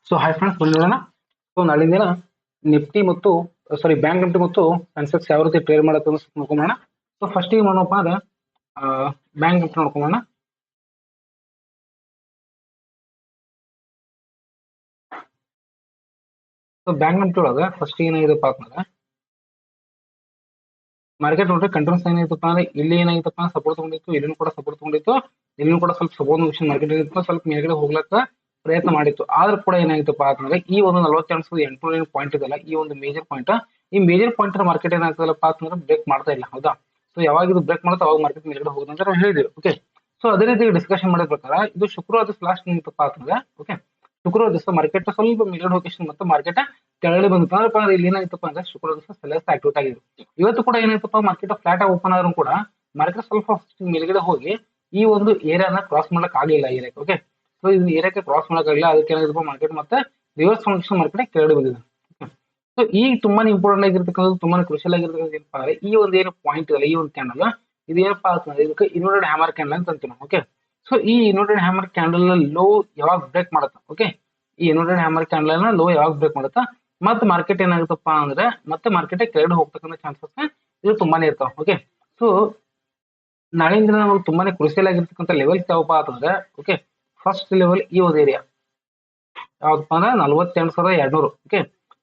So hi friends, ಬನ್ನಿ ನೋಡೋಣ. So ನಾಳಿನ ದಿನ ನಿಫ್ಟಿ ಮತ್ತು ಬ್ಯಾಂಕ್ ನಿಫ್ಟಿ ಮತ್ತು ಸೆನ್ಸೆಕ್ಸ್ ಯಾವ ರೀತಿ ಟ್ರೇಡ್ ಮಾಡುತ್ತೆ ಅಂತ ನೋಡ್ಕೊಂಬೋಣ. ಸೊ ಫಸ್ಟಿಗೆ ಮಾಡೋಣಪ್ಪ ಅಂದ್ರೆ ಬ್ಯಾಂಕ್ ನಿಫ್ಟಿ ನೋಡ್ಕೊಂಬೋಣ. ಸೊ ಬ್ಯಾಂಕ್ ನಿಫ್ಟಿ ಒಳಗೆ ಫಸ್ಟ್ ಏನಾಗಿದೆಪ್ಪ ಅಂತಂದ್ರೆ ಮಾರ್ಕೆಟ್ ನೋಡ್ರಿ ಕಂಟಿನ್ಯೂಸ್ ಏನಾಗಿತ್ತಪ್ಪ ಅಂದ್ರೆ ಇಲ್ಲಿ ಏನಾಗಿತ್ತಪ್ಪ ಸಪೋರ್ಟ್ ತಗೊಂಡಿತ್ತು, ಇಲ್ಲಿನೂ ಕೂಡ ಸಪೋರ್ಟ್ ತಗೊಂಡಿತ್ತು, ಇಲ್ಲಿನೂ ಕೂಡ ಸ್ವಲ್ಪ ಸಪೋರ್ಟ್ ಮುಗಿಸಿ ಮಾರ್ಕೆಟ್ ಏನಿತ್ತು ಸ್ವಲ್ಪ ಮೇಲ್ಗಡೆ ಹೋಗ್ಲಕ್ಕ ಪ್ರಯತ್ನ ಮಾಡಿತ್ತು. ಆದ್ರೂ ಕೂಡ ಏನಾಗಿತ್ತಪ್ಪ ಅಂತಂದ್ರೆ ಈ ಒಂದು 48,800 ಪಾಯಿಂಟ್ ಇದೆಲ್ಲ, ಈ ಒಂದು ಮೇಜರ್ ಪಾಯಿಂಟ್, ಈ ಮೇಜರ್ ಪಾಯಿಂಟ್ ಮಾರ್ಕೆಟ್ ಏನಾಗ್ತದಲ್ಲಪ್ಪ ಅಂತಂದ್ರೆ ಬ್ರೇಕ್ ಮಾಡ್ತಾ ಇಲ್ಲ, ಹೌದಾ? ಸೊ ಯಾವಾಗ ಇದು ಬ್ರೇಕ್ ಮಾಡುತ್ತೆ ಅವಾಗ ಮಾರ್ಕೆಟ್ ಮೇಲ್ಗಡೆ ಹೋಗುತ್ತೆ ಅಂತ ನಾವು ಹೇಳಿದ್ವಿ. ಓಕೆ, ಸೊ ಅದೇ ರೀತಿ ಡಿಸ್ಕಷನ್ ಮಾಡಿದ ಪ್ರಕಾರ ಇದು ಶುಕ್ರವಾರ ದಿವಸ ಲಾಸ್ಟ್ ನಿಂತಪ್ಪ ಅಂತಂದ್ರೆ, ಓಕೆ, ಶುಕ್ರವಾರ ದಿವಸ ಮಾರ್ಕೆಟ್ ಸ್ವಲ್ಪ ಮೇಲ್ಗಡೆ ಹೋಗಿ ಮತ್ತೆ ಮಾರ್ಕೆಟ್ ಕೆಳಗಡೆ ಬಂತು ಅಂದ್ರೆ ಇಲ್ಲಿ ಏನಾಯ್ತಪ್ಪ ಅಂದ್ರೆ ಶುಕ್ರವಾರ ದಿವಸ ಸೆಲ್ಲರ್ಸ್ ಆಕ್ಟಿವೇಟ್ ಆಗಿದೆ. ಇವತ್ತು ಕೂಡ ಏನಾಯ್ತಪ್ಪ ಮಾರ್ಕೆಟ್ ಫ್ಲಾಟ್ ಆಗಿ ಓಪನ್ ಆದ್ರೂ ಕೂಡ ಮಾರ್ಕೆಟ್ ಸ್ವಲ್ಪ ಮೇಲ್ಗಡೆ ಹೋಗಿ ಈ ಒಂದು ಏರಿಯಾನ ಕ್ರಾಸ್ ಮಾಡಕ್ ಆಗಲಿಲ್ಲ ಏರಿಯಾಕ್ಕೆ. ಓಕೆ, ಸೊ ಇದು ಏರಿಯಾಕ್ಕೆ ಕ್ರಾಸ್ ಮಾಡಕ್ ಆಗಿಲ್ಲ, ಅದಕ್ಕೆ ಏನಾಗಿದೆಪ್ಪ ಮಾರ್ಕೆಟ್ ಮತ್ತೆ ರಿವರ್ಸ್ ಫಂಕ್ಷನ್ ಮಾರ್ಕೆಟ್ ಕೆಳಗಡೆ ಬಂದಿದೆ. ಸೊ ಈಗ ತುಂಬಾನೇ ಇಂಪಾರ್ಟೆಂಟ್ ಆಗಿರ್ತಕ್ಕಂಥದ್ದು, ತುಂಬಾನೇ ಕ್ರೂಷಿಯಲ್ ಆಗಿರ್ತಕ್ಕಂಥ ಏನಪ್ಪಾ ಅಂದ್ರೆ ಈ ಒಂದು ಏನು ಪಾಯಿಂಟ್ ಇದೆಲ್ಲ, ಈ ಒಂದು ಕ್ಯಾಂಡಲ್ ಇದು ಏನಪ್ಪಾ ಅಂತಂದ್ರೆ ಇದಕ್ಕೆ ಇನ್ವರ್ಟೆಡ್ ಹ್ಯಾಮರ್ ಕ್ಯಾಂಡಲ್ ಅಂತ ಅಂತೀವಿ ನಾವು. ಓಕೆ, ಸೊ ಈ ಇನ್ವರ್ಟೆಡ್ ಹ್ಯಾಮರ್ ಕ್ಯಾಂಡಲ್ ಲೋ ಯಾವಾಗ ಬ್ರೇಕ್ ಮಾಡುತ್ತೆ, ಓಕೆ, ಈ ಇನ್ವರ್ಟೆಡ್ ಹ್ಯಾಮರ್ ಕ್ಯಾಂಡಲ್ ಲೋ ಯಾವಾಗ ಬ್ರೇಕ್ ಮಾಡುತ್ತಾ ಮತ್ತೆ ಮಾರ್ಕೆಟ್ ಏನಾಗುತ್ತಪ್ಪ ಅಂದ್ರೆ ಮತ್ತೆ ಮಾರ್ಕೆಟ್ ಕೆಳಗಡೆ ಹೋಗ್ತಕ್ಕಂಥ ಚಾನ್ಸಸ್ ಇದು ತುಂಬಾನೇ ಇರ್ತಾವ. ಓಕೆ, ಸೊ ನಾಳಿನ ದಿನ ನಮಗೆ ತುಂಬಾನೇ ಕ್ರೂಷಿಯಲ್ ಆಗಿರ್ತಕ್ಕಂಥ ಲೆವೆಲ್ ಯಾವಪ್ಪ ಅಂತಂದ್ರೆ, ಓಕೆ, ಫಸ್ಟ್ ಲೆವೆಲ್ ಈ ಒಂದು ಏರಿಯಾ ಯಾವ್ದಪ್ಪ ಅಂದ್ರೆ 48,200. ಓಕೆ,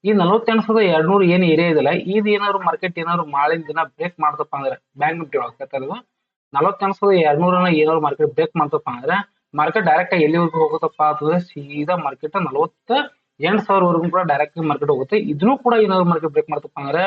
ಈ 48,200 ಏನ್ ಏರಿಯಾ ಇದೆಲ್ಲ ಇದು ಏನಾದ್ರು ಮಾರ್ಕೆಟ್ ಏನಾದ್ರು ನಾಳಿನ ದಿನ ಬ್ರೇಕ್ ಮಾಡ್ತಪ್ಪ ಅಂದ್ರೆ ಬ್ಯಾಂಕ್ ನಿಫ್ಟಿ ಒಳಗೆ 48,200 ಏನಾದ್ರು ಮಾರ್ಕೆಟ್ ಬ್ರೇಕ್ ಮಾಡ್ತಪ್ಪ ಅಂದ್ರೆ ಮಾರ್ಕೆಟ್ ಡೈರೆಕ್ಟ್ ಆಗಿ ಎಲ್ಲಿವರೆಗೂ ಹೋಗುತ್ತಪ್ಪ ಅಂತಂದ್ರೆ ಸೀದಾ ಮಾರ್ಕೆಟ್ 48,000 ಕೂಡ ಡೈರೆಕ್ಟ್ ಮಾರ್ಕೆಟ್ ಹೋಗುತ್ತೆ. ಇದನ್ನು ಕೂಡ ಏನಾದ್ರು ಮಾರ್ಕೆಟ್ ಬ್ರೇಕ್ ಮಾಡ್ತಪ್ಪ ಅಂದ್ರೆ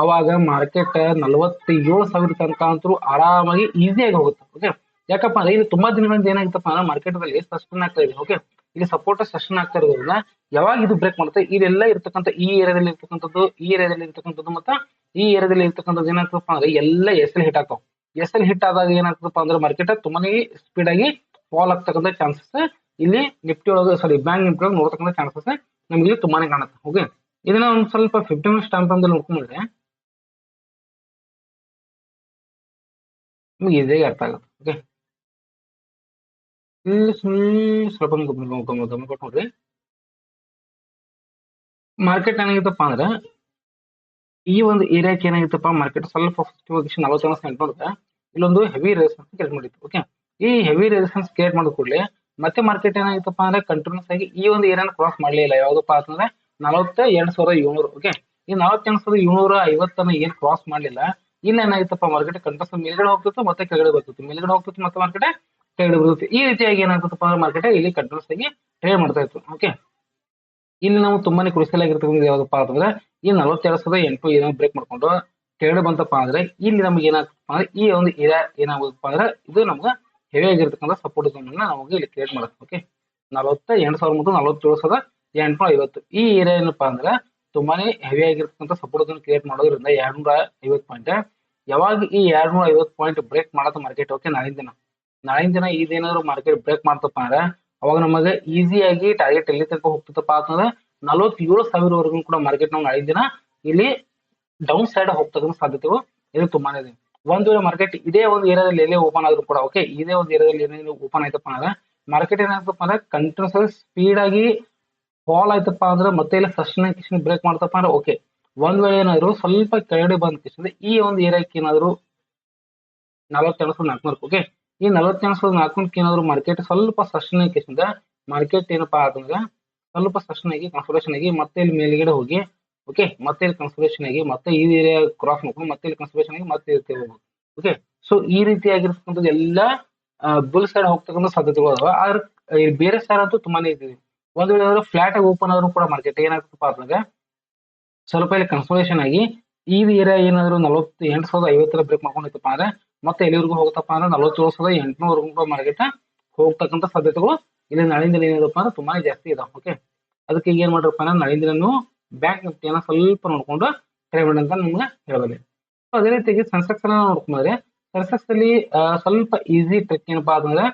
ಅವಾಗ ಮಾರ್ಕೆಟ್ 47,000 ತನಕ ಅಂತೂ ಆರಾಮಾಗಿ ಈಸಿಯಾಗಿ ಹೋಗುತ್ತೆ. ಓಕೆ, ಯಾಕಪ್ಪ ಅಂದ್ರೆ ಇದು ತುಂಬಾ ದಿನಗಳಿಂದ ಏನಾಗಿತ್ತಪ್ಪ ಅಂದ್ರೆ ಮಾರ್ಕೆಟ್ ಅಲ್ಲಿ ಸಸ್ಟೈನ್ ಆಗ್ತಾ ಇದೆ. ಓಕೆ, ಇಲ್ಲಿ ಸಪೋರ್ಟ್ ಸೆಷನ್ ಆಗ್ತಾ ಇರೋದ್ರಿಂದ ಯಾವಾಗ ಇದು ಬ್ರೇಕ್ ಮಾಡುತ್ತೆ ಇಲ್ಲೆಲ್ಲ ಇರ್ತಕ್ಕಂಥ ಈ ಏರಿಯಾದಲ್ಲಿ ಇರ್ತಕ್ಕಂಥದ್ದು, ಈ ಏರಿಯಾದಲ್ಲಿ ಇರ್ತಕ್ಕಂಥದ್ದು ಮತ್ತೆ ಈ ಏರಿಯಾದಲ್ಲಿ ಇರ್ತಕ್ಕಂಥದ್ದು ಏನಾಗ್ತದಪ್ಪ ಅಂದ್ರೆ ಎಲ್ಲ ಎಸ್ ಎಲ್ ಹಿಟ್ ಆಗ್ತಾವ. ಎಸ್ ಎಲ್ ಹಿಟ್ ಆದಾಗ ಏನಾಗ್ತದಪ್ಪ ಅಂದ್ರೆ ಮಾರ್ಕೆಟ್ ತುಂಬಾನೇ ಸ್ಪೀಡ್ ಆಗಿ ಫಾಲ್ ಆಗ್ತಕ್ಕಂಥ ಚಾನ್ಸಸ್ ಇಲ್ಲಿ ನಿಫ್ಟಿ ಒಳಗೆ ಬ್ಯಾಂಕ್ ನಿಫ್ಟಿ ಒಳಗೆ ನೋಡ್ತಕ್ಕಂಥ ಚಾನ್ಸಸ್ ನಮಗೆ ತುಂಬಾನೇ ಕಾಣುತ್ತೆ. ಓಕೆ, ಇದನ್ನ ಒಂದ್ ಸ್ವಲ್ಪ 15 ಮಿನಿಟ್ಸ್ ಟೈಮ್ ಫ್ರೇಮ್ದಲ್ಲಿ ನೋಡ್ಕೊಂಡ್ರೆ ನಿಮ್ಗೆ ಈಸಿಯಾಗಿ ಅರ್ಥ ಆಗುತ್ತೆ. ಓಕೆ, ಇಲ್ಲಿ ಸ್ವಲ್ಪ ಗಮನ ಕೊಟ್ಟು ನೋಡ್ರಿ. ಮಾರ್ಕೆಟ್ ಏನಾಗಿತ್ತಪ್ಪ ಅಂದ್ರೆ ಈ ಒಂದು ಏರಿಯಾಕ್ಕೆ ಏನಾಗಿತ್ತಪ್ಪ ಮಾರ್ಕೆಟ್ ಸ್ವಲ್ಪ 48,800 ಇಲ್ಲೊಂದು ಹೆವಿ ರೆಸಿಸ್ಟೆನ್ಸ್ ಕ್ರಿಯೇಟ್ ಮಾಡಿತ್ತು. ಓಕೆ, ಈ ಹೆವಿ ರೆಸಿಸ್ಟೆನ್ಸ್ ಕ್ರಿಯೇಟ್ ಮಾಡಿದ ಕೂಡಲೇ ಮತ್ತೆ ಮಾರ್ಕೆಟ್ ಏನಾಗಿತ್ತಪ್ಪ ಅಂದ್ರೆ ಕಂಟಿನ್ಯೂಸ್ ಆಗಿ ಈ ಒಂದು ಏರಿಯಾನ ಕ್ರಾಸ್ ಮಾಡಲೇ ಯಾವ್ದಪ್ಪ ಅಂತಂದ್ರೆ 42,700. ಓಕೆ, ಈ 42,750 ಏನ್ ಕ್ರಾಸ್ ಮಾಡ್ಲಿಲ್ಲ, ಇಲ್ಲ ಏನಾಗಿತ್ತಪ್ಪ ಮಾರ್ಕೆಟ್ ಕಂಟಿನ್ಯೂಸ್ ಮೇಲ್ಗಡೆ ಹೋಗ್ತಿತ್ತು ಮತ್ತೆ ಕೆಳಗಡೆ ಬರ್ತಿತ್ತು, ಮೇಲ್ಗಡೆ ಹೋಗ್ತಿತ್ತು ಮತ್ತೆ ಮಾರ್ಕೆಟ್ ಕೆಳಗಡೆ ಬರುತ್ತೆ. ಈ ರೀತಿಯಾಗಿ ಏನಾಗುತ್ತಪ್ಪ ಅಂದ್ರೆ ಮಾರ್ಕೆಟ್ ಇಲ್ಲಿ ಕಂಟಿನ್ಯೂಸ್ ಆಗಿ ಟ್ರೇಡ್ ಮಾಡ್ತಾ ಇತ್ತು. ಓಕೆ, ಇಲ್ಲಿ ನಾವು ತುಂಬಾನೇ ಕ್ರೂಷಿಯಲ್ ಆಗಿರ್ತಕ್ಕಂಥ ಯಾವ್ದಪ್ಪ ಅಂತಂದ್ರೆ ಈ 42,800 ಏನೋ ಬ್ರೇಕ್ ಮಾಡ್ಕೊಂಡು ಕೆಳಗಡೆ ಬಂತಪ್ಪ ಅಂದ್ರೆ ಇಲ್ಲಿ ನಮ್ಗೆ ಏನಾಗ್ತಪ್ಪ ಅಂದ್ರೆ ಈ ಒಂದು ಏರಿಯಾ ಏನಾಗುತ್ತಪ್ಪ ಅಂದ್ರೆ ಇದು ನಮ್ಗೆ ಹೆವಿ ಆಗಿರ್ತಕ್ಕಂಥ ಸಪೋರ್ಟ್ ನಮಗೆ ಇಲ್ಲಿ ಕ್ರಿಯೇಟ್ ಮಾಡುತ್ತೆ. ಓಕೆ, 48,000 ಮತ್ತು 47,850 ಈ ಏರಿಯಾ ಏನಪ್ಪಾ ಅಂದ್ರೆ ತುಂಬಾನೇ ಹೆವಿ ಆಗಿರ್ತಕ್ಕಂಥ ಸಪೋರ್ಟ್ ಕ್ರಿಯೇಟ್ ಮಾಡೋದ್ರಿಂದ 250 ಪಾಯಿಂಟ್ ಯಾವಾಗ ಈ 250 ಪಾಯಿಂಟ್ ಬ್ರೇಕ್ ಮಾಡತ್ತ ಮಾರ್ಕೆಟ್. ಓಕೆ, ನಾಳಿನ ದಿನ ಇದೇನಾದ್ರು ಮಾರ್ಕೆಟ್ ಬ್ರೇಕ್ ಮಾಡ್ತಪ್ಪ ಅಂದ್ರೆ ಅವಾಗ ನಮಗೆ ಈಸಿಯಾಗಿ ಟಾರ್ಗೆಟ್ ಎಲ್ಲಿ ತನಕ ಹೋಗ್ತದಪ್ಪ ಅಂತಂದ್ರೆ 47,000 ಕೂಡ ಮಾರ್ಕೆಟ್ ನಾವು ನಾಳಿನ ದಿನ ಇಲ್ಲಿ ಡೌನ್ ಸೈಡ್ ಹೋಗ್ತಕ್ಕಂಥ ಸಾಧ್ಯತೆಗಳು ಇದು ತುಂಬಾನೇ ಇದೆ. ಒಂದ್ ವೇಳೆ ಮಾರ್ಕೆಟ್ ಇದೇ ಒಂದು ಏರಿಯಾದಲ್ಲಿ ಎಲ್ಲಿ ಓಪನ್ ಆದ್ರೂ ಕೂಡ, ಓಕೆ, ಇದೇ ಒಂದು ಏರಿಯಾದಲ್ಲಿ ಏನೇನು ಓಪನ್ ಆಯ್ತಪ್ಪ ಅಂದ್ರೆ ಮಾರ್ಕೆಟ್ ಏನಾಗ್ತಪ್ಪ ಅಂದ್ರೆ ಕಂಟಿನ್ಯೂಸ್ ಸ್ಪೀಡ್ ಆಗಿ ಫಾಲ್ ಆಯ್ತಪ್ಪ ಅಂದ್ರೆ ಮತ್ತೆ ಇಲ್ಲ ಸಸ್ಟೈನ್ ಬ್ರೇಕ್ ಮಾಡ್ತಪ್ಪ ಅಂದ್ರೆ ಓಕೆ, ಒಂದ್ ವೇಳೆ ಏನಾದ್ರು ಸ್ವಲ್ಪ ಕೆಳಗಡೆ ಬಂದ ಈ ಒಂದು ಏರಿಯಾಕ್ಕೆ ಏನಾದ್ರು 42,400. ಓಕೆ, ಈ 42,400 ಏನಾದ್ರು ಮಾರ್ಕೆಟ್ ಸ್ವಲ್ಪ ಸಸ್ಟೈನ್ ಮಾರ್ಕೆಟ್ ಏನಪ್ಪಾ ಅಂತಂದ್ರೆ ಸ್ವಲ್ಪ ಸಸ್ಟೈನ್ ಆಗಿ ಕನ್ಸಲ್ಟೇಷನ್ ಆಗಿ ಮತ್ತೆ ಇಲ್ಲಿ ಮೇಲ್ಗಡೆ ಹೋಗಿ, ಓಕೆ, ಮತ್ತೆ ಇಲ್ಲಿ ಕನ್ಸಲ್ಟೇಷನ್ ಆಗಿ ಮತ್ತೆ ಈ ಏರಿಯಾ ಕ್ರಾಸ್ ಮಾಡ್ಕೊಂಡು ಮತ್ತೆ ಇಲ್ಲಿ ಕನ್ಸಲ್ಟೇಷನ್ ಆಗಿ ಮತ್ತೆ ಇರ್ತೇವೆ. ಓಕೆ, ಸೊ ಈ ರೀತಿಯಾಗಿರ್ತಕ್ಕಂಥದ್ದು ಎಲ್ಲ ಬುಲ್ ಸೈಡ್ ಹೋಗ್ತಕ್ಕಂಥ ಸಾಧ್ಯತೆಗಳು ಅದಾವ. ಆದ್ರೆ ಬೇರೆ ಸೈಡ್ ಅಂತೂ ತುಂಬಾನೇ ಇದ್ದೀವಿ. ಒಂದ್ ವೇಳೆ ಏನಾದ್ರು ಫ್ಲಾಟ್ ಆಗಿ ಓಪನ್ ಆದ್ರೂ ಕೂಡ ಮಾರ್ಕೆಟ್ ಏನಾಗ್ತಪ್ಪ ಅಂತಂದ್ರೆ ಸ್ವಲ್ಪ ಇಲ್ಲಿ ಕನ್ಸಲ್ಟೇಷನ್ ಆಗಿ ಈ ಏರಿಯಾ ಏನಾದ್ರು 48,050 ಬ್ರೇಕ್ ಮಾಡ್ಕೊಂಡಿತ್ತಪ್ಪ ಅಂದ್ರೆ ಮತ್ತೆ ಎಲ್ಲಿವರೆಗೂ ಹೋಗುತ್ತಪ್ಪ ಅಂದ್ರೆ 47,800 ಮಾರ್ಕೆಟ್ ಹೋಗ್ತಕ್ಕಂಥ ಸಾಧ್ಯತೆಗಳು ಇಲ್ಲಿ ನಾಳಿನ ದಿನ ಏನಿದಪ್ಪ ಅಂದ್ರೆ ತುಂಬಾನೇ ಜಾಸ್ತಿ ಇದಾವೆ. ಓಕೆ, ಅದಕ್ಕೆ ಏನ್ ಮಾಡ್ರಪ್ಪ ಅಂದ್ರೆ ನಾಳಿನ ದಿನ ಬ್ಯಾಂಕ್ ನಿಫ್ಟಿಯನ್ನ ಸ್ವಲ್ಪ ನೋಡ್ಕೊಂಡು ಟ್ರೇಡ್ ಮಾಡಿ ಅಂತ ನಿಮ್ಗೆ ಹೇಳಬಲ್ಲೆ. ಸೊ ಅದೇ ರೀತಿಯಾಗಿ ಸೆನ್ಸೆಕ್ಸ್ ಅನ್ನ ನೋಡ್ಕೊಂಡ್ರೆ ಸೆನ್ಸೆಕ್ಸ್ ಅಲ್ಲಿ ಸ್ವಲ್ಪ ಈಸಿ ಟ್ರಿಕ್ ಏನಪ್ಪಾ ಅಂತಂದ್ರೆ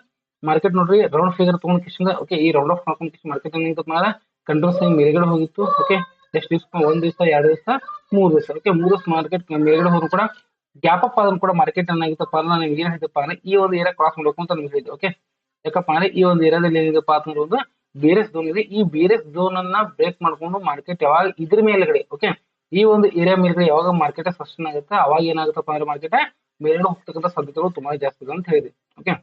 ಮಾರ್ಕೆಟ್ ನೋಡ್ರಿ ರೌಂಡ್ ಫಿಗರ್ ತಗೊಂಡ್ ಕಿಶನ್. ಓಕೆ, ಈ ರೌಂಡ್ ಆಫ್ ಮಾಡ್ಕೊಂಡು ಮಾರ್ಕೆಟ್ ಏನಿತ್ತಪ್ಪ ಅಂದ್ರೆ ಕಂಟಿನ್ಯೂಸ್ ಆಗಿ ಮೇಲ್ಗಡೆ ಹೋಗಿತ್ತು. ಓಕೆ, ಎಷ್ಟು ದಿವಸ, 1 ದಿವಸ, 2 ದಿವಸ, 3 ದಿವಸ. ಓಕೆ, 3 ದಿವಸ ಮಾರ್ಕೆಟ್ ಮೇಲ್ಗಡೆ ಹೋದ್ರು ಕೂಡ ಗ್ಯಾಪ್ ಅಪ್ ಆದ್ರೂ ಕೂಡ ಮಾರ್ಕೆಟ್ ಏನಾಗಿತ್ತಪ್ಪ ಅಂದ್ರೆ ನಿಮ್ಗೆ ಏನ್ ಹೇಳಿದಪ್ಪ ಅಂದ್ರೆ ಈ ಒಂದು ಏರಿಯಾ ಕ್ರಾಸ್ ಮಾಡ್ಬೇಕು ಅಂತ ನಿಮ್ಗೆ ಹೇಳಿದ್ದೆ. ಓಕೆ, ಯಾಕಪ್ಪ ಅಂದ್ರೆ ಈ ಒಂದು ಏರಿಯಾದಲ್ಲಿ ಏನಿದೆಪ್ಪ ಅಂತಂದ್ರೆ ಒಂದು ಬೇರೆಸ್ ಝೋನ್ ಇದೆ. ಈ ಬೇರೆಸ್ ಝೋನ್ ಅನ್ನ ಬ್ರೇಕ್ ಮಾಡ್ಕೊಂಡು ಮಾರ್ಕೆಟ್ ಯಾವಾಗ ಇದ್ರ ಮೇಲ್ಗಡೆ ಓಕೆ ಈ ಒಂದು ಏರಿಯಾ ಮೇಲ್ಗಡೆ ಯಾವಾಗ ಮಾರ್ಕೆಟ್ ಸಸ್ಟೈನ್ ಆಗುತ್ತೆ ಅವಾಗ ಏನಾಗುತ್ತಪ್ಪ ಅಂದ್ರೆ ಮಾರ್ಕೆಟ್ ಮೇಲ್ಗಡೆ ಹೋಗ್ತಕ್ಕಂಥ ಸಾಧ್ಯತೆಗಳು ತುಂಬಾ ಜಾಸ್ತಿ ಇದೆ ಅಂತ ಹೇಳಿದೆ. ಓಕೆ,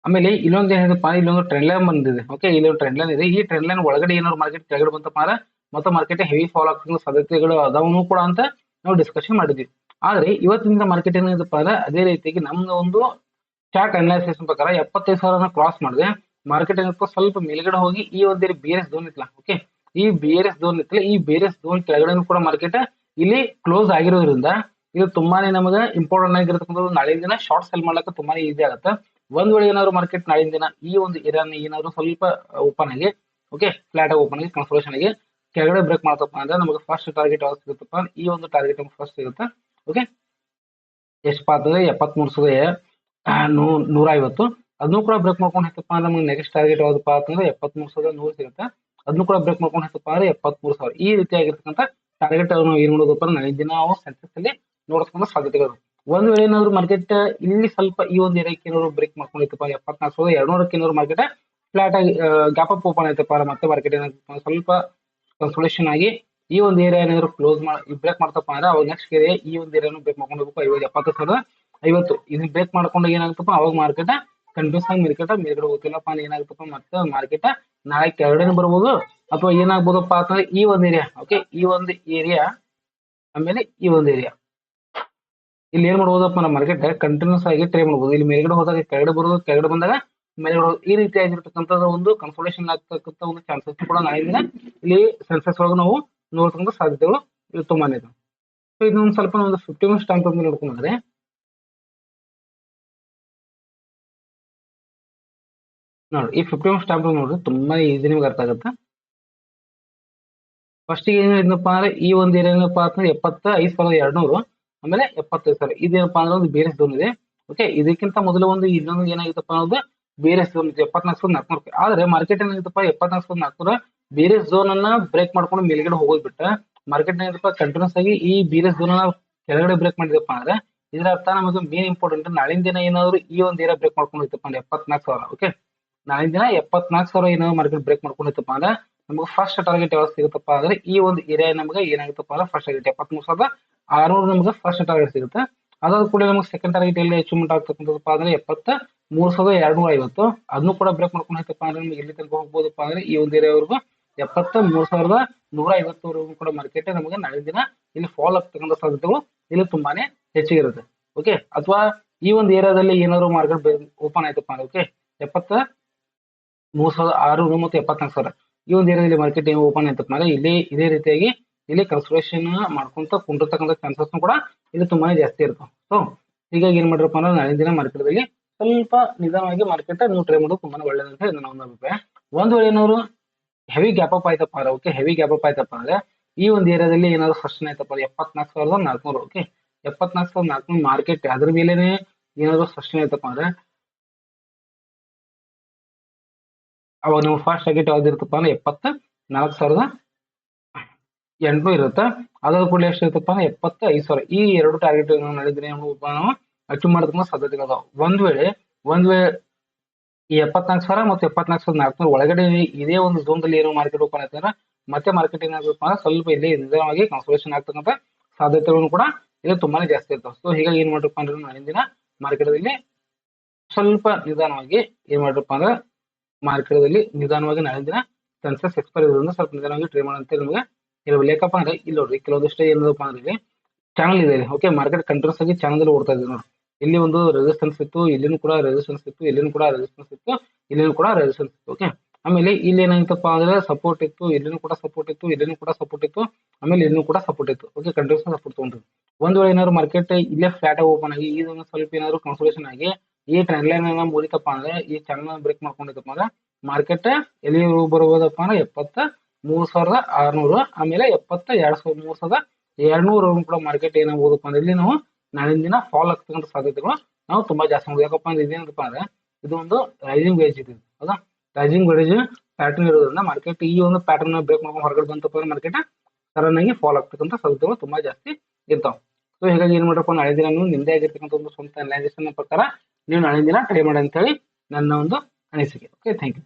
ಆಮೇಲೆ ಇಲ್ಲೊಂದು ಏನಿದೆಪ್ಪ, ಇಲ್ಲೊಂದು ಟ್ರೆಂಡ್ ಲೈನ್ ಬಂದಿದೆ. ಓಕೆ, ಇಲ್ಲೊಂದು ಟ್ರೆಂಡ್ ಲೈನ್ ಇದೆ. ಈ ಟ್ರೆಂಡ್ ಲೈನ್ ಒಳಗಡೆ ಏನಾದ್ರು ಮಾರ್ಕೆಟ್ ಕೆಳಗಡೆ ಬಂತಪ್ಪ ಅಂದ್ರೆ ಮತ್ತೆ ಮಾರ್ಕೆಟ್ ಹೆವಿ ಫಾಲ್ ಆಗ್ತಕ್ಕಂಥ ಸಾಧ್ಯತೆಗಳು ಅದಾವನು ಕೂಡ ಅಂತ ನಾವು ಡಿಸ್ಕಷನ್ ಮಾಡಿದ್ವಿ. ಆದ್ರೆ ಇವತ್ತಿನ ಮಾರ್ಕೆಟ್ ಏನಿದೆಪ್ಪ ಅಂದ್ರೆ ಅದೇ ರೀತಿಯಾಗಿ ನಮ್ದು ಒಂದು ಚಾರ್ಟ್ ಅನಲೈಸಿಸ್ ಪ್ರಕಾರ 75,000 ಕ್ರಾಸ್ ಮಾಡಿದೆ ಮಾರ್ಕೆಟ್ ಏನಪ್ಪ ಸ್ವಲ್ಪ ಮೇಲ್ಗಡೆ ಹೋಗಿ ಈ ಒಂದು ಬೇರೆಸ್ ಝೋನ್ ಇತ್ತಲ್ಲ. ಓಕೆ, ಈ ಬೇರೆಸ್ ಝೋನ್ ಇತ್ತಲ್ಲ, ಈ ಬೇರೆಸ್ ಝೋನ್ ಕೆಳಗಡೆ ಕೂಡ ಮಾರ್ಕೆಟ್ ಇಲ್ಲಿ ಕ್ಲೋಸ್ ಆಗಿರೋದ್ರಿಂದ ಇದು ತುಂಬಾನೇ ನಮಗೆ ಇಂಪಾರ್ಟೆಂಟ್ ಆಗಿರತಕ್ಕಂಥ ನಾಳಿನ ದಿನ ಶಾರ್ಟ್ ಸೆಲ್ ಮಾಡ್ಲಿಕ್ಕೆ ತುಂಬಾನೇ ಈಸಿ ಆಗುತ್ತೆ. ಒಂದ್ ವೇಳೆ ಏನಾದ್ರು ಮಾರ್ಕೆಟ್ ನಾಳಿನ ದಿನ ಈ ಒಂದು ಏರಿಯಾನ ಏನಾದ್ರು ಸ್ವಲ್ಪ ಓಪನ್ ಆಗಿ ಓಕೆ ಫ್ಲಾಟ್ ಆಗಿ ಓಪನ್ ಆಗಿ ಕನ್ಸಲ್ಟೇಷನ್ ಆಗಿ ಕೆಳಗಡೆ ಬ್ರೇಕ್ ಮಾಡ್ತಪ್ಪ ಅಂದ್ರೆ ನಮಗೆ ಫಸ್ಟ್ ಟಾರ್ಗೆಟ್ ಯಾವ್ದು ಸಿಗುತ್ತಪ್ಪ, ಈ ಒಂದು ಟಾರ್ಗೆಟ್ ನಮಗೆ ಫಸ್ಟ್ ಸಿಗುತ್ತೆ. ಓಕೆ, ಎಷ್ಟು ಆಗ್ತದೆ 73,150 ಅದನ್ನು ಕೂಡ ಬ್ರೇಕ್ ಮಾಡ್ಕೊಂಡು ಹೋಗ್ತಪ್ಪ ಅಂದ್ರೆ ನಮಗೆ ನೆಕ್ಸ್ಟ್ ಟಾರ್ಗೆಟ್ ಯಾವ್ದಪ್ಪ ಅಂತಂದ್ರೆ 73,100 ಸಿಗುತ್ತೆ. ಅದನ್ನು ಕೂಡ ಬ್ರೇಕ್ ಮಾಡ್ಕೊಂಡು ಹೋಗ್ತಪ್ಪ ಅಂದ್ರೆ 73,000 ಈ ರೀತಿಯಾಗಿರ್ತಕ್ಕಂಥ ಟಾರ್ಗೆಟ್ ನಾವು ಏನ್ ಮಾಡೋದಪ್ಪ ಅಂದ್ರೆ ನಾಳಿನ ದಿನ ನಾವು ಸೆನ್ಸೆಕ್ಸ್ ಅಲ್ಲಿ ನೋಡ್ತಕ್ಕಂಥ ಸಾಧ್ಯತೆಗಳು. ಒಂದ್ ವೇಳೆ ಏನಾದ್ರು ಮಾರ್ಕೆಟ್ ಇಲ್ಲಿ ಸ್ವಲ್ಪ ಈ ಒಂದು ಏರಿಯಾಕ್ಕೆ ಏನಾದ್ರು ಬ್ರೇಕ್ ಮಾಡ್ಕೊಂಡಿತ್ತಪ್ಪ 74,200ಕ್ಕೆ ಏನಾದ್ರು ಮಾರ್ಕೆಟ್ ಫ್ಲಾಟ್ ಆಗಿ ಗ್ಯಾಪ್ ಅಪ್ ಓಪನ್ ಆಯ್ತಪ್ಪ ಮತ್ತೆ ಮಾರ್ಕೆಟ್ ಏನಾಗುತ್ತೆ ಸ್ವಲ್ಪ ಕನ್ಸೋಲೇಷನ್ ಆಗಿ ಈ ಒಂದು ಏರಿಯಾ ಏನಾದ್ರು ಕ್ಲೋಸ್ ಮಾಡಿ ಬ್ರೇಕ್ ಮಾಡ್ತಪ್ಪ ಅಂದ್ರೆ ಅವಾಗ ನೆಕ್ಸ್ಟ್ ಏರಿಯಾ ಈ ಒಂದು ಏರಿಯಾನು ಬ್ರೇಕ್ ಮಾಡ್ಕೊಂಡು ಹೋಗ್ಬೇಕು 70,050 ಇದನ್ನ ಬ್ರೇಕ್ ಮಾಡ್ಕೊಂಡಾಗ ಏನಾಗುತ್ತಪ್ಪ ಅವಾಗ ಮಾರ್ಕೆಟ್ ಕಂಟಿನ್ಯೂಸ್ ಆಗಿ ಮೇಲ್ಗಡೆ ಹೋಗ್ತಿಲ್ಲಪ್ಪ ಅಂದ್ರೆ ಏನಾಗುತ್ತಪ್ಪ ಮತ್ತೆ ಮಾರ್ಕೆಟ್ ನಾಳೆ ಕೆಳಗಡೆ ಬರ್ಬೋದು ಅಥವಾ ಏನಾಗ್ಬೋದಪ್ಪ ಅಂತಂದ್ರೆ ಈ ಒಂದು ಏರಿಯಾ ಓಕೆ ಈ ಒಂದು ಏರಿಯಾ ಆಮೇಲೆ ಈ ಒಂದು ಏರಿಯಾ ಇಲ್ಲಿ ಏನ್ ಮಾಡ್ಬೋದಪ್ಪ ನಮ್ಮ ಮಾರ್ಕೆಟ್ ಕಂಟಿನ್ಯೂಸ್ ಆಗಿ ಟ್ರೇ ಮಾಡ್ಬೋದು. ಇಲ್ಲಿ ಮೇಲ್ಗಡೆ ಹೋದಾಗ ಕೆಳಗಡೆ ಬರೋದು, ಕೆಳಗಡೆ ಬಂದಾಗ ಮೇಲ್ಗಡೆ ಬರೋದು, ಈ ರೀತಿ ಆಗಿರ್ತಕ್ಕಂಥ ಒಂದು ಕನ್ಸೋಲೇಷನ್ ಆಗ್ತಕ್ಕಂಥ ಒಂದು ಚಾನ್ಸಸ್ ಕೂಡ ನಾಳಿನ ಇಲ್ಲಿ ಸೆನ್ಸಸ್ ಒಳಗೆ ನಾವು ನೋಡ್ತಕ್ಕಂಥ ಸಾಧ್ಯತೆಗಳು ಇದು ತುಂಬಾನೇ ಇದೆ. ಸೊ ಇದೊಂದು ಸ್ವಲ್ಪ ಒಂದು 50 ಮಿನಿಟ್ಸ್ ಟೈಮ್ ಫ್ರೇಮ್ ನೋಡ್ಕೊಂಡ್ರೆ ನೋಡಿ ಈ 50 ಮಿನಿಟ್ಸ್ ಟೈಮ್ ಫ್ರೇಮ್ ನೋಡ್ರಿ ತುಂಬಾ ಈಸಿ ನಿಮ್ಗೆ ಅರ್ಥ ಆಗುತ್ತೆ. ಫಸ್ಟ್ ಏನಪ್ಪ ಅಂದ್ರೆ ಈ ಒಂದು ಏರಿಯಾ ಏನಪ್ಪಾ ಅಂತಂದ್ರೆ 75,200 ಆಮೇಲೆ 75,000 ಇದೇನಪ್ಪಾ ಅಂದ್ರೆ ಒಂದು ಬೇರೆ ಝೋನ್ ಇದೆ. ಓಕೆ, ಇದಕ್ಕಿಂತ ಮೊದಲು ಒಂದು ಇನ್ನೊಂದು ಏನಾಗಿತ್ತಪ್ಪ ಅನ್ನೋದು ಬೇರೆ ಝೋನ್ ಇದೆ 74,400. ಆದ್ರೆ ಮಾರ್ಕೆಟ್ ಏನಾಗಿತ್ತಪ್ಪ 74,400 ಬೇರೆ ಝೋನ್ ಅನ್ನ ಬ್ರೇಕ್ ಮಾಡ್ಕೊಂಡು ಮೇಲ್ಗಡೆ ಹೋಗೋದ್ ಬಿಟ್ಟ ಮಾರ್ಕೆಟ್ ಏನಾಗಿತ್ತಪ್ಪ ಕಂಟಿನ್ಯೂಸ್ ಆಗಿ ಈ ಬೇರೆ ಝೋನ್ ಅನ್ನ ಕೆಳಗಡೆ ಬ್ರೇಕ್ ಮಾಡಿದಪ್ಪ ಅಂದ್ರೆ ಇದರ ಅರ್ಥ ನಮಗೆ ಮೇನ್ ಇಂಪಾರ್ಟೆಂಟ್ ನಾಳಿನ ದಿನ ಏನಾದ್ರು ಈ ಒಂದು ಏರಿಯಾ ಬ್ರೇಕ್ ಮಾಡ್ಕೊಂಡು ಹೋಯ್ತಪ್ಪ ಅಂದ್ರೆ 74,000. ಓಕೆ, ನಾಳಿನ ದಿನ 74,000 ಏನಾದ್ರು ಮಾರ್ಕೆಟ್ ಬ್ರೇಕ್ ಮಾಡ್ಕೊಂಡು ಹೋಯ್ತಪ್ಪ ಅಂದ್ರೆ ನಮಗೆ ಫಸ್ಟ್ ಟಾರ್ಗೆಟ್ ಯಾವ್ದು ಸಿಗುತ್ತಪ್ಪ ಅಂದ್ರೆ ಈ ಒಂದು ಏರಿಯಾ ನಮಗೆ ಏನಾಗುತ್ತಪ್ಪ ಅಂದ್ರೆ ಫಸ್ಟ್ ಟಾರ್ಗೆಟ್ 73,600 ನಮಗೆ ಫಸ್ಟ್ ಟಾರ್ಗೆಟ್ ಸಿಗುತ್ತೆ. ಅದಾದ ಕೂಡ ನಮಗೆ ಸೆಕೆಂಡ್ ಟಾರ್ಗೆಟ್ ಎಲ್ಲಿ ಅಚೀವ್ಮೆಂಟ್ ಆಗ್ತಕ್ಕಂಥದ್ದಪ್ಪ ಅಂದ್ರೆ 73,250 ಅದನ್ನು ಕೂಡ ಬ್ರೇಕ್ ಮಾಡ್ಕೊಂಡು ಹೋಯ್ತಪ್ಪ ಅಂದ್ರೆ ನಮಗೆ ಎಲ್ಲಿ ತನಕ ಹೋಗ್ಬೋದಪ್ಪ ಅಂದ್ರೆ ಈ ಒಂದು ಏರಿಯಾವರೆಗೂ 73,150ವರೆಗೂ ಕೂಡ ಮಾರ್ಕೆಟ್ ನಮಗೆ ನಾಳಿನ ದಿನ ಇಲ್ಲಿ ಫಾಲ್ ಆಗ್ತಕ್ಕಂಥ ಸಾಧ್ಯತೆಗಳು ಇಲ್ಲಿ ತುಂಬಾನೇ ಹೆಚ್ಚಿಗಿರುತ್ತೆ. ಓಕೆ, ಅಥವಾ ಈ ಒಂದು ಏರಿಯಾದಲ್ಲಿ ಏನಾದ್ರು ಮಾರ್ಕೆಟ್ ಓಪನ್ ಆಯ್ತಪ್ಪ ಅಂದ್ರೆ ಓಕೆ 73,600 ಮತ್ತು 74,000 ಈ ಒಂದು ಏರಿಯಾದಲ್ಲಿ ಮಾರ್ಕೆಟ್ ಏನು ಓಪನ್ ಆಯ್ತಪ್ಪ ಅಂದ್ರೆ ಇಲ್ಲಿ ಇದೇ ರೀತಿಯಾಗಿ ಇಲ್ಲಿ ಕನ್ಸಲ್ಟೇಷನ್ ಮಾಡ್ಕೊಂತ ಕುಂಡಿರ್ತಕ್ಕಂಥ ಚಾನ್ಸಸ್ ಕೂಡ ಇಲ್ಲಿ ತುಂಬಾನೇ ಜಾಸ್ತಿ ಇರ್ತವೆ. ಸೊ ಹೀಗಾಗಿ ಏನ್ ಮಾಡಿರಪ್ಪ ಅಂದ್ರೆ ನಾಳಿನ ದಿನ ಮಾರ್ಕೆಟ್ ದಲ್ಲಿ ಸ್ವಲ್ಪ ನಿಧಾನವಾಗಿ ಮಾರ್ಕೆಟ್ ನೀವು ಟ್ರೈ ಮಾಡೋದು ತುಂಬಾನೇ ಒಳ್ಳೇದಂತ ನನ್ನ ಒಂದು ಅಭಿಪ್ರಾಯ. ಒಂದ್ ವೇಳೆ ಏನಾದ್ರು ಹೆವಿ ಗ್ಯಾಪ್ ಅಪ್ ಆಯ್ತಪ್ಪ ಅಂದ್ರೆ ಓಕೆ ಹೆವಿ ಗ್ಯಾಪ್ ಅಪ್ ಆಯ್ತಪ್ಪ ಅಂದ್ರೆ ಈ ಒಂದು ಏರಿಯಾದಲ್ಲಿ ಏನಾದ್ರು ಫಸ್ಟ್ ಆಯ್ತಪ್ಪ 74,400 ಓಕೆ 74,400 ಮಾರ್ಕೆಟ್ ಅದ್ರ ಮೇಲೆನೆ ಏನಾದ್ರು ಸಸ್ಟೈನ್ ಆಯ್ತಪ್ಪ ಅಂದ್ರೆ ಅವಾಗ ನೀವು ಫಸ್ಟ್ ಟಾರ್ಗೆಟ್ ಯಾವ್ದಿರುತ್ತಪ್ಪ ಅಂದ್ರೆ 74,800 ಇರುತ್ತೆ. ಅದಾದ ಕೂಡ ಎಷ್ಟು ಇರುತ್ತಪ್ಪ ಅಂದ್ರೆ 75,000 ಈ ಎರಡು ಟಾರ್ಗೆಟ್ ನಡೆದ್ರೆ ನಾವು ಅಚೀವ್ ಮಾಡೋದಕ್ಕೆ ಸಾಧ್ಯತೆ ಅದಾವ. ಒಂದ್ ವೇಳೆ ಈ 74,000 ಮತ್ತು 74,400 ಒಳಗಡೆ ಇದೇ ಒಂದು ಝೋನ್ ದಲ್ಲಿ ಏನೋ ಮಾರ್ಕೆಟ್ ಓಪನ್ ಆಯ್ತಂದ್ರೆ ಮತ್ತೆ ಮಾರ್ಕೆಟ್ ಏನಾಗಬೇಕು ಅಂದ್ರೆ ಸ್ವಲ್ಪ ಇಲ್ಲಿ ನಿಧಾನವಾಗಿ ಕನ್ಸಲ್ಟೇಷನ್ ಆಗ್ತಕ್ಕಂಥ ಸಾಧ್ಯತೆಗಳನ್ನು ಕೂಡ ಇದು ತುಂಬಾನೇ ಜಾಸ್ತಿ ಇರ್ತವೆ. ಸೊ ಹೀಗಾಗಿ ಏನ್ ಮಾಡ್ರಪ್ಪ ಅಂದ್ರೆ ನಾಳಿನ ದಿನ ಮಾರ್ಕೆಟ್ ದಲ್ಲಿ ಸ್ವಲ್ಪ ನಿಧಾನವಾಗಿ ಏನ್ ಮಾಡ್ರಪ್ಪ ಅಂದ್ರೆ ಮಾರ್ಕೆಟ್ ದಲ್ಲಿ ನಿಧಾನವಾಗಿ ನಾಳಿನ ದಿನ ಸೆನ್ಸೆಕ್ಸ್ ಎಕ್ಸ್ಪೈರ್ ಇರೋದ್ರಿಂದ ಸ್ವಲ್ಪ ನಿಧಾನವಾಗಿ ಟ್ರೇ ಮಾಡಂತ ನಮಗೆ ಹೇಳಬಹುದು. ಯಾಕಪ್ಪ ಅಂದ್ರೆ ಇಲ್ಲಿ ನೋಡ್ರಿ ಕೆಲವೊಂದಿಷ್ಟು ಏನಪ್ಪ ಅಂದ್ರೆ ಚಾನಲ್ ಇದೆ. ಓಕೆ, ಮಾರ್ಕೆಟ್ ಕಂಟಿನ್ಯೂಸ್ ಆಗಿ ಚಾನಲ್ ಅಲ್ಲಿ ಓಡ್ತಾ ಇದೆ ನೋಡಿ. ಇಲ್ಲಿ ಒಂದು ರೆಸಿಸ್ಟೆನ್ಸ್ ಇತ್ತು, ಇಲ್ಲಿನೂ ಕೂಡ ರೆಸಿಸ್ಟೆನ್ಸ್ ಇತ್ತು, ಇಲ್ಲಿನೂ ಕೂಡ ರೆಸಿಸ್ಟೆನ್ಸ್ ಇತ್ತು, ಇಲ್ಲಿನೂ ಕೂಡ ರೆಸಿಸ್ಟೆನ್ಸ್ ಇತ್ತು. ಓಕೆ, ಆಮೇಲೆ ಇಲ್ಲಿ ಏನಾಗಿತ್ತಪ್ಪ ಅಂದ್ರೆ ಸಪೋರ್ಟ್ ಇತ್ತು, ಇಲ್ಲಿನೂ ಕೂಡ ಸಪೋರ್ಟ್ ಇತ್ತು, ಇಲ್ಲಿನೂ ಕೂಡ ಸಪೋರ್ಟ್ ಇತ್ತು, ಆಮೇಲೆ ಇಲ್ಲಿನೂ ಕೂಡ ಸಪೋರ್ಟ್ ಇತ್ತು. ಓಕೆ, ಕಂಟಿನ್ಯೂಸ್ ಸಪೋರ್ಟ್ ತಗೊಂಡ್ರು. ಒಂದ್ ವೇಳೆ ಏನಾದ್ರು ಮಾರ್ಕೆಟ್ ಇಲ್ಲೇ ಫ್ಲಾಟ್ ಆಗಿ ಓಪನ್ ಆಗಿ ಇದೊಂದು ಸ್ವಲ್ಪ ಏನಾದ್ರು ಕನ್ಸಲ್ಟೇಷನ್ ಆಗಿ ಈ ಟ್ರೆಂಡ್ ಲೈನ್ ಅನ್ನ ಮುರಿತಪ್ಪ ಅಂದ್ರೆ ಈ ಚಾನಲ್ ಬ್ರೇಕ್ ಮಾಡ್ಕೊಂಡಿತ್ತಪ್ಪ ಅಂದ್ರೆ ಮಾರ್ಕೆಟ್ ಎಲ್ಲಿ ಬರ್ಬೋದಪ್ಪ ಅಂದ್ರೆ 73,600 ಆಮೇಲೆ 73,200 ಕೂಡ ಮಾರ್ಕೆಟ್ ಏನಾಗ್ಬೋದಪ್ಪ ಅಂದ್ರೆ ಇಲ್ಲಿ ನಾವು ನಾಳಿನ ದಿನ ಫಾಲ್ ಆಗ್ತಕ್ಕಂಥ ಸಾಧ್ಯತೆಗಳು ನಾವು ತುಂಬಾ ಜಾಸ್ತಿ ಮಾಡ್ಬೋದು. ಯಾಕಪ್ಪ ಅಂದ್ರೆ ಇದೇನಪ್ಪ ಅಂದ್ರೆ ಇದು ಒಂದು ರೈಸಿಂಗ್ ವೇಜ್ ಇದೆ. ಹೌದಾ, ರೈಸಿಂಗ್ ವೇಜ್ ಪ್ಯಾಟರ್ನ್ ಇರೋದ್ರಿಂದ ಮಾರ್ಕೆಟ್ ಈ ಒಂದು ಪ್ಯಾಟರ್ನ್ ಬ್ರೇಕ್ ಮಾಡ್ಕೊಂಡು ಹೊರಗಡೆ ಬಂತಪ್ಪ ಅಂದ್ರೆ ಮಾರ್ಕೆಟ್ ಸಡನ್ ಆಗಿ ಫಾಲ್ ಆಗ್ತಕ್ಕಂಥ ಸಾಧ್ಯತೆಗಳು ತುಂಬಾ ಜಾಸ್ತಿ ಇರ್ತಾವೆ. ಸೊ ಹೀಗಾಗಿ ಏನ್ ಮಾಡ್ರಪ್ಪ ನಾಳೆ ದಿನ ನೀವು ನಿಮ್ದೇ ಆಗಿರ್ತಕ್ಕಂಥ ಒಂದು ಸ್ವಂತ ಅನಲೈಸಿಸ್ ಪ್ರಕಾರ ನೀವು ನಾಳಿನ ದಿನ ಟ್ರೈ ಮಾಡಿ ಅಂತ ಹೇಳಿ ನನ್ನ ಒಂದು ಅನಿಸಿಕೆ. Okay, thank you.